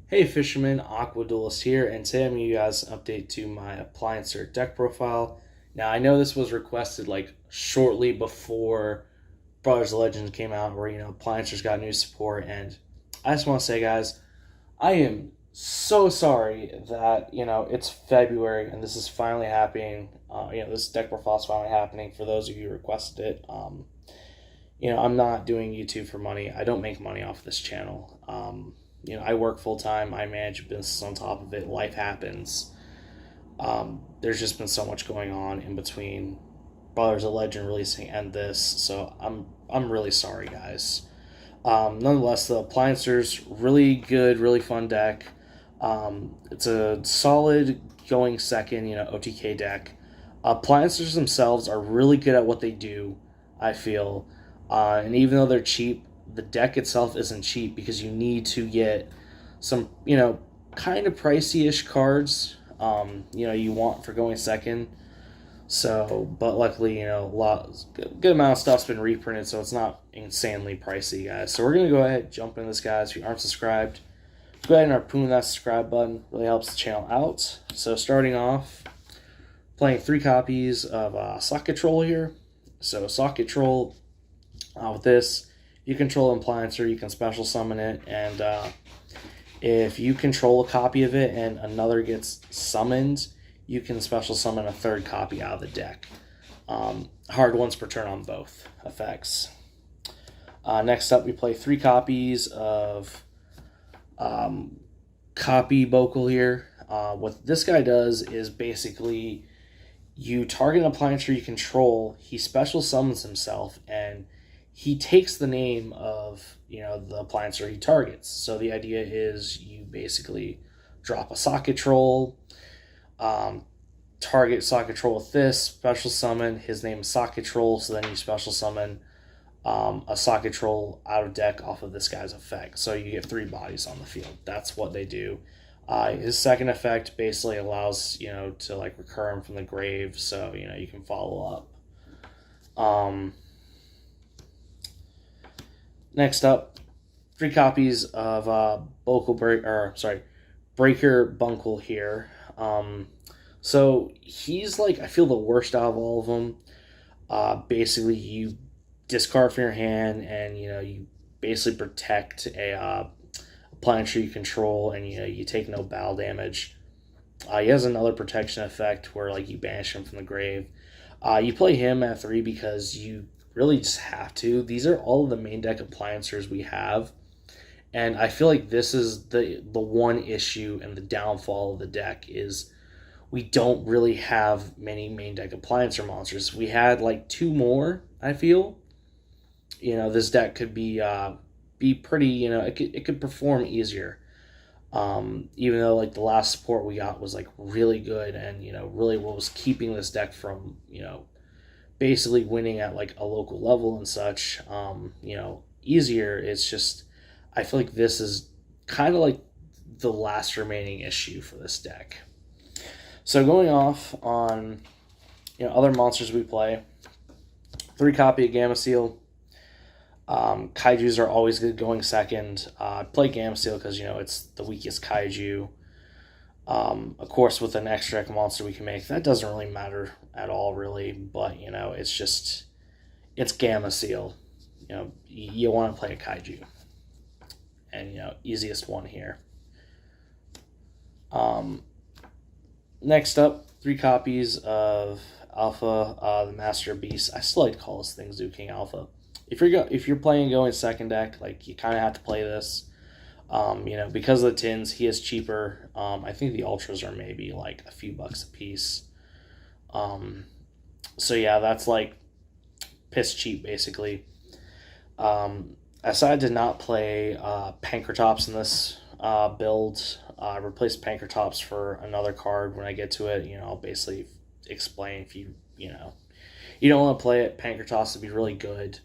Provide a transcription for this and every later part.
Hey fishermen, Aqua Duelist here, and today I'm going to give you guys an update to my Appliancer deck profile. Now, I know this was requested like shortly before Brothers of Legends came out, where Appliancers got new support, and I just want to say, guys, I am so sorry that it's February and this is finally happening. This deck profile is finally happening for those of you who requested it. I'm not doing YouTube for money. I don't make money off this channel. I work full time. I manage a business on top of it. Life happens. There's just been so much going on in between Brothers of Legend releasing and this, so I'm really sorry, guys. Nonetheless, the Appliancer's really good, really fun deck. It's a solid going second, OTK deck. Appliancers themselves are really good at what they do, I feel. And even though they're cheap, the deck itself isn't cheap because you need to get some, kind of pricey-ish cards, you want for going second. So, but luckily, good amount of stuff's been reprinted, so it's not insanely pricey, guys. So we're going to go ahead and jump into this, guys. If you aren't subscribed, go ahead and harpoon that subscribe button. Really helps the channel out. So starting off, playing 3 copies of Socket Troll here. So Socket Troll, with this, you control Appliancer, you can special summon it, and if you control a copy of it and another gets summoned, you can special summon a third copy out of the deck. Hard once per turn on both effects. Next up, we play 3 copies of Copy Vocal here. What this guy does is basically you target an Appliancer you control, he special summons himself, and he takes the name of the Appliancer he targets. So the idea is you basically drop a Socket Troll, target Socket Troll with this, special summon, his name is Socket Troll, so then you special summon a Socket Troll out of deck off of this guy's effect. So you get 3 bodies on the field. That's what they do. His second effect basically allows, to like recur him from the grave, so, you can follow up. Next up, 3 copies of Breaker Bunkle here. So he's like, I feel the worst out of all of them. Basically, you discard from your hand, and you basically protect a Appliancer you control, and you take no battle damage. He has another protection effect where like you banish him from the grave. You play him at 3 because you really just have to. These are all of the main deck Appliancers we have, and I feel like this is the one issue and the downfall of the deck is we don't really have many main deck Appliancer monsters. We had like 2 more, I feel. This deck could be pretty, it could perform easier. Even though like the last support we got was like really good, and really what was keeping this deck from basically winning at like a local level and such, easier. It's just, I feel like this is kind of like the last remaining issue for this deck. So going off on, other monsters we play, 3 copy of Gamma Seal. Kaijus are always good going second. I play Gamma Seal because, it's the weakest Kaiju. Of course, with an extra deck monster we can make, that doesn't really matter at all, really. But, it's Gamma Seal. You want to play a Kaiju. And, easiest one here. Next up, 3 copies of Alpha, the Master Beast. I still like to call this thing Zoo King Alpha. If you're playing going second deck, like you kind of have to play this. Because of the tins, he is cheaper. I think the ultras are maybe like a few bucks a piece. So yeah, that's like piss cheap basically. I decided to not play Pankratops in this build. I replaced Pankratops for another card when I get to it. I'll basically explain if you don't want to play it. Pankratops would be really good,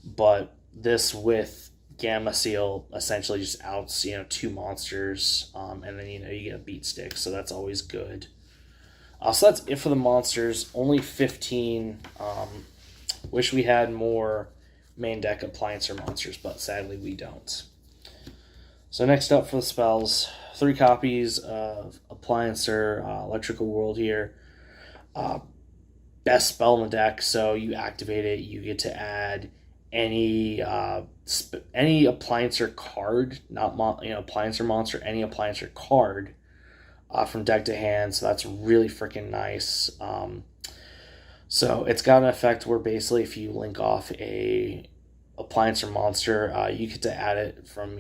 but this with Gamma Seal essentially just outs 2 monsters, and then you get a beat stick, so that's always good. So that's it for the monsters. Only 15. Wish we had more main deck Appliancer monsters, but sadly we don't. So next up for the spells, 3 copies of Appliancer, Electrical World here. Uh, Best spell in the deck. So you activate it, you get to add any Appliancer card, not Appliancer monster, any Appliancer card from deck to hand. So that's really freaking nice. So it's got an effect where basically if you link off a Appliancer monster, you get to add it from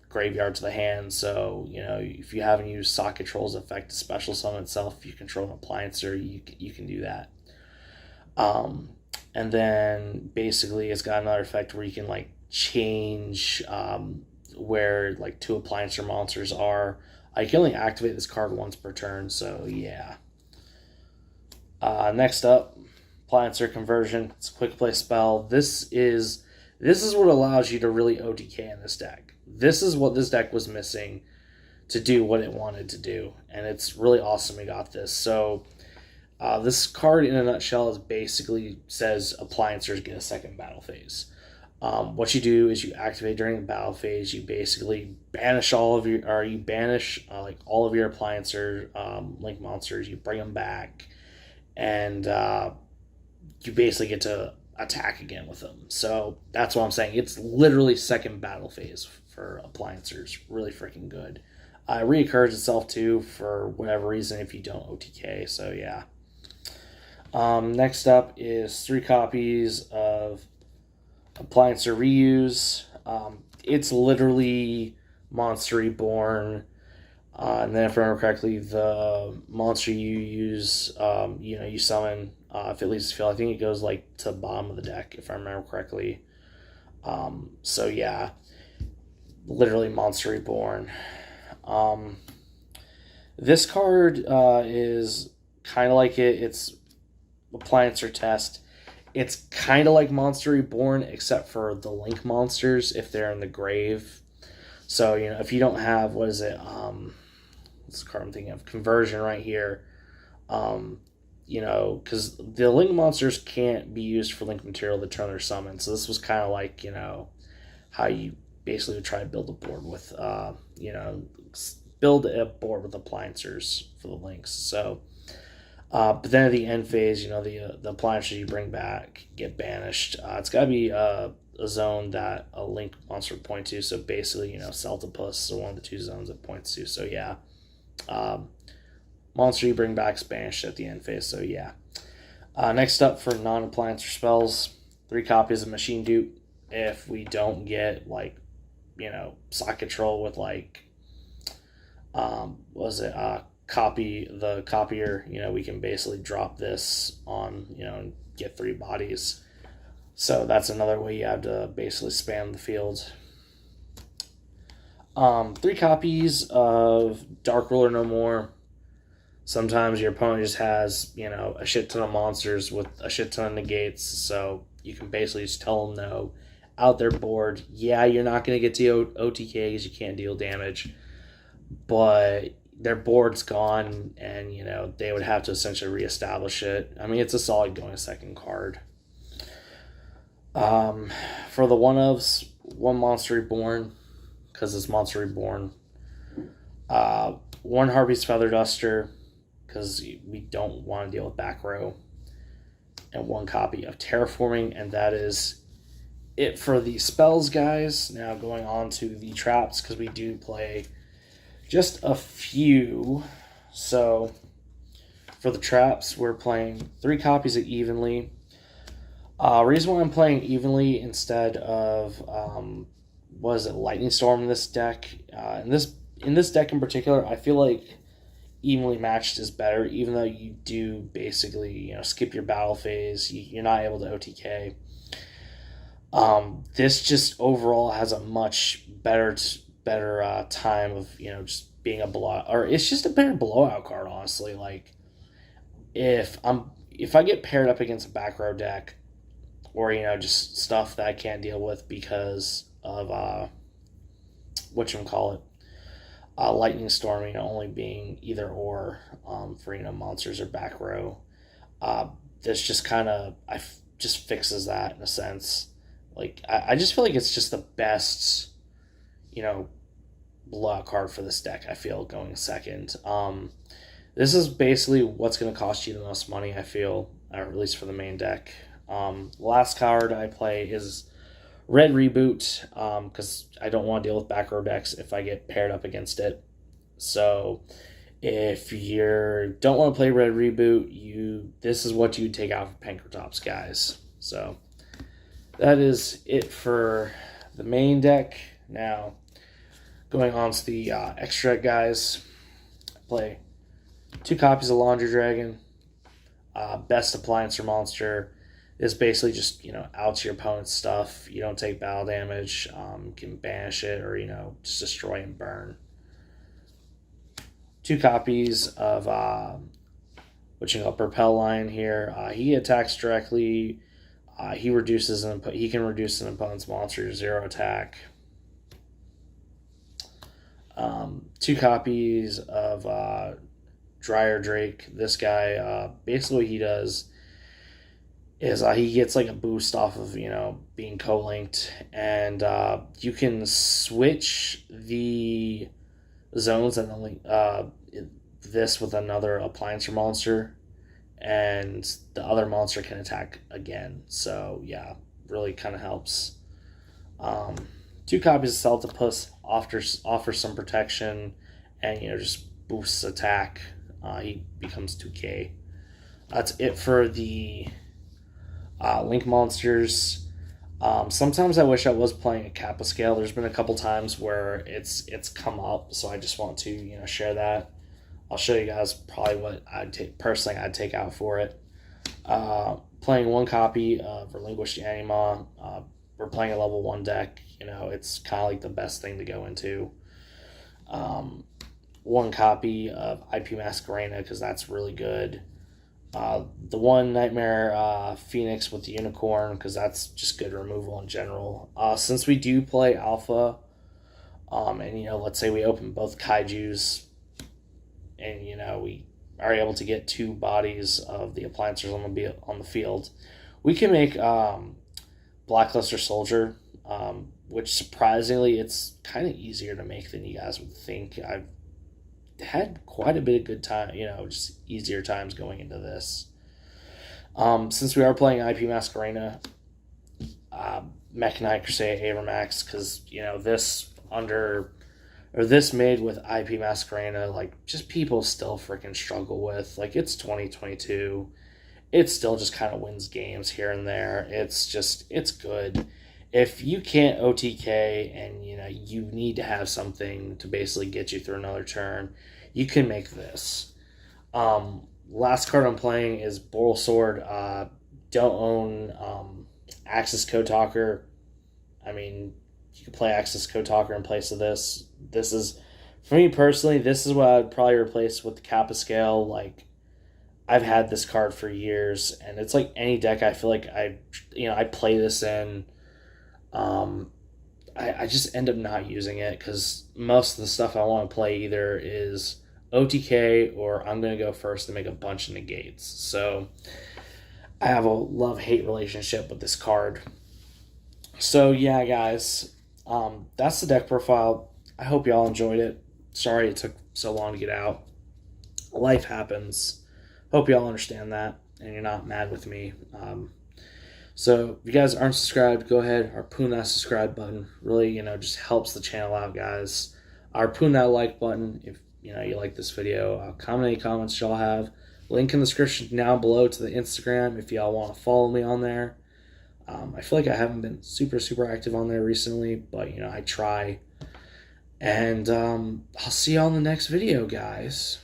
graveyard to the hand. So if you haven't used Sock Control's effect to special summon itself, if you control an Appliancer, you can do that. And then basically it's got another effect where you can like change where like 2 Appliancer monsters are. I can only activate this card once per turn, so yeah. Next up, Appliancer Conversion. It's a quick play spell. This is what allows you to really OTK in this deck. This is what this deck was missing to do what it wanted to do, and it's really awesome we got this. So this card in a nutshell is basically says Appliancers get a second battle phase. What you do is you activate during the battle phase. You basically banish all of your Appliancer link monsters. You bring them back, and you basically get to attack again with them. So that's what I'm saying. It's literally second battle phase for Appliancers. Really freaking good. It reoccurs itself too for whatever reason if you don't OTK. So yeah. Next up is 3 copies of Appliancer Reuse. It's literally Monster Reborn. And then if I remember correctly, the monster you use, you summon, if it leaves the field, I think it goes like to the bottom of the deck, if I remember correctly. So yeah, literally Monster Reborn. This card is kind of like it. It's Appliancer Test. It's kind of like Monster Reborn, except for the Link monsters if they're in the grave. So, if you don't have, what's the card I'm thinking of? Conversion right here. Because the Link monsters can't be used for Link material to turn their summon. So this was kind of like, how you basically would try to build a board with, build a board with Appliancers for the Links. So, but then at the end phase, the Appliancers you bring back get banished. It's got to be a zone that a Link monster would point to. So basically, Celtipus is one of the 2 zones it points to. So yeah, monster you bring back is banished at the end phase. So yeah. Next up for non-Appliancer spells, 3 copies of Machine Dupe. If we don't get Sock Control with copy the copier, we can basically drop this on, and get 3 bodies. So that's another way you have to basically spam the field. 3 copies of Dark Ruler No More. Sometimes your opponent just has, a shit ton of monsters with a shit ton of negates, so you can basically just tell them no. Out their board, yeah, you're not going to get to OTK because you can't deal damage, but their board's gone, and they would have to essentially reestablish it. I mean, it's a solid going a second card. For the one-ofs, 1 Monster Reborn, because it's Monster Reborn. 1 Harpy's Feather Duster, because we don't want to deal with back row. And 1 copy of Terraforming, and that is it for the spells, guys. Now going on to the traps, because we do play just a few. So for the traps, we're playing 3 copies of Evenly. Reason why I'm playing Evenly instead of Lightning Storm in this deck. In this deck in particular, I feel like Evenly Matched is better, even though you do basically skip your battle phase. You're not able to OTK. This just overall has a much better time of just being a blowout, or it's just a better blowout card, honestly. Like if I get paired up against a back row deck, or just stuff that I can't deal with because of Lightning Storm, only being either or for monsters or back row. This just kind of just fixes that in a sense. Like I just feel like it's just the best blowout card for this deck, I feel, going second. This is basically what's going to cost you the most money, I feel, at least for the main deck. Last card I play is Red Reboot, because I don't want to deal with back row decks if I get paired up against it. So if you don't want to play Red Reboot, this is what you take out for Pankratops, guys. So that is it for the main deck. Now, going on to the extra deck, guys. I play 2 copies of Laundry Dragon. Best Appliancer monster is basically just, outs your opponent's stuff. You don't take battle damage. You can banish it or, just destroy and burn. 2 copies of what you call Propel Lion here. He attacks directly. He can reduce an opponent's monster to 0 attack. 2 copies of Dryer Drake. This guy, basically what he does is he gets like a boost off of, being co-linked, and you can switch the zones and link this with another Appliancer monster, and the other monster can attack again. So yeah, really kind of helps. 2 copies of Celtipus offers some protection, and just boosts attack. He becomes 2k. That's it for the Link monsters. Sometimes I wish I was playing a Kappa scale. There's been a couple times where it's come up, so I just want to share that. I'll show you guys probably what I'd take out for it. Playing 1 copy of Relinquished Anima. We're playing a level 1 deck. It's kind of like the best thing to go into. 1 copy of IP Masquerena, because that's really good. The 1 Nightmare Phoenix with the Unicorn, because that's just good removal in general. Since we do play Alpha, and let's say we open both Kaijus, and we are able to get 2 bodies of the Appliancers on the field, we can make Blackluster Soldier, which surprisingly it's kind of easier to make than you guys would think. I've had quite a bit of good time, just easier times going into this. Since we are playing IP Masquerena, Mechanite Crusade Abramax, because this made with IP Masquerena, just people still freaking struggle with. It's 2022. It still just kind of wins games here and there. It's good. If you can't OTK and you need to have something to basically get you through another turn, you can make this. Last card I'm playing is Boral Sword. Don't own Axis Code Talker. I mean, you can play Axis Code Talker in place of this. This is, for me personally, this is what I'd probably replace with the Kappa scale. I've had this card for years, and it's like any deck I feel like I play this in. I just end up not using it because most of the stuff I want to play either is OTK or I'm going to go first and make a bunch of negates. So I have a love-hate relationship with this card. So yeah, guys, that's the deck profile. I hope y'all enjoyed it. Sorry it took so long to get out. Life happens. Hope y'all understand that and you're not mad with me. So if you guys aren't subscribed, go ahead, harpoon that subscribe button. Really, just helps the channel out, guys. Harpoon that like button if you like this video. Comment any comments y'all have. Link in the description down below to the Instagram if y'all want to follow me on there. I feel like I haven't been super active on there recently, but I try. And I'll see y'all in the next video, guys.